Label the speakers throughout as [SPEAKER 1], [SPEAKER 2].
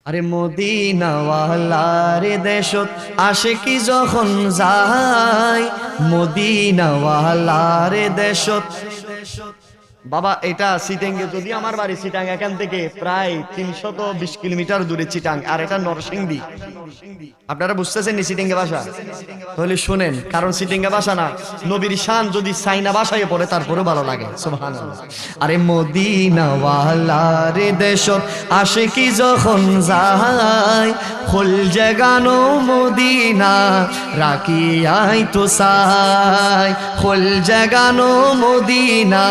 [SPEAKER 1] আরে মদিনাওয়ালার দেশত আশিকি যখন যায়, মদিনাওয়ালার দেশত। বাবা এটা চিটাঙ্গে, যদি আমার বাড়ি চিটাং এখান থেকে প্রায় 320 কিলোমিটার দূরে চিটাং, আর এটা নরসিংদী। আপনারা বুঝতেছেন নি চিটাঙ্গে ভাষা? তাহলে শুনেন, কারণ চিটাঙ্গে ভাষা না, নবীর শান যদি চাইনা ভাষায় পড়ে তারপরে ভালো লাগে। সুবহানাল্লাহ। আরে মদিনাওয়ালার দেশত আশিকি যখন যায়, ফুল জাগানো মদিনা রাখিয়াই তো সাই, ফুল জাগানো মদিনা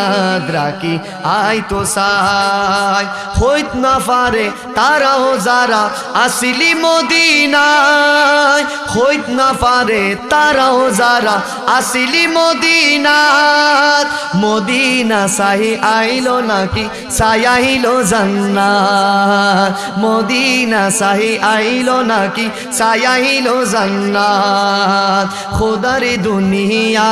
[SPEAKER 1] রাখি আই তো সাই। হইত না পারে তারাও যারা আসিলি মদিনায়, হইত না পারে তারাও যারা আসিলি মদিনাত। মদিনা সাহি আইলো নাকি সাই আইলো জান্নাত, মদিনা সাহি আইলো নাকি সাই আইলো জান্নাত। খোদার দুনিয়া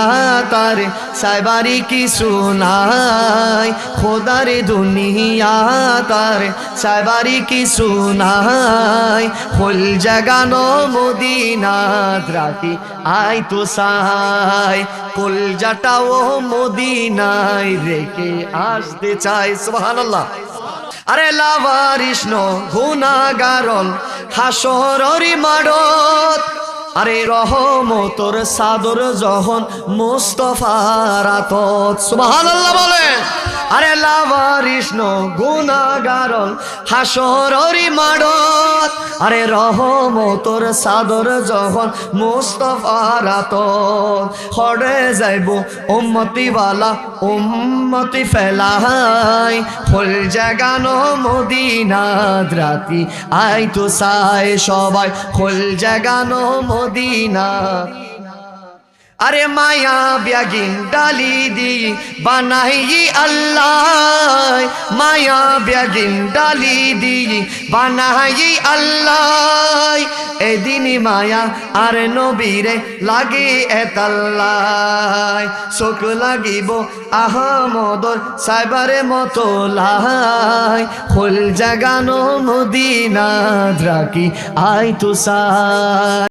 [SPEAKER 1] তার সাইবারি কিছু নাই, খোদার দুনিয়া তার সাইবারি কিছু নাই। ফুল জাগানো মদিনাত রাখি আই তো সাই, কলজাটাও মদিনায় রেখে আসতে চাই। সুবহানাল্লাহ। আরে লাভারিষ্ণ গুনাহগারন হাসরের মাঠত, আরে রহমতর সাদর যখন মুস্তাফার আতত। সুবহানাল্লাহ বলে। আরে লাভারিষ্ণ গুনাহগারন হাসরের মাঠত, আরে রহমতর সাদর যখন মুস্তাফার আতত। হরে যাইব উম্মতি ওয়ালা উম্মতি ফেলাই, ফুল জাগানো মদিনাত রাতি আই তো সাই। সবাই ফুল জাগানো মদিনা। আরে মায়া ব্যাগিন ডালি দি বানাই আল্লাহ, মায়া ব্যাগিন ডালি দি বানাই আল্লাহ। এদিন মায়া আর নবীরে লাগে এতাল্লাই, চোখ লাগিব আহমদর সাইবারে মতো লাই। ফুল জাগানো মদিনাত রাখি আই তো সাই।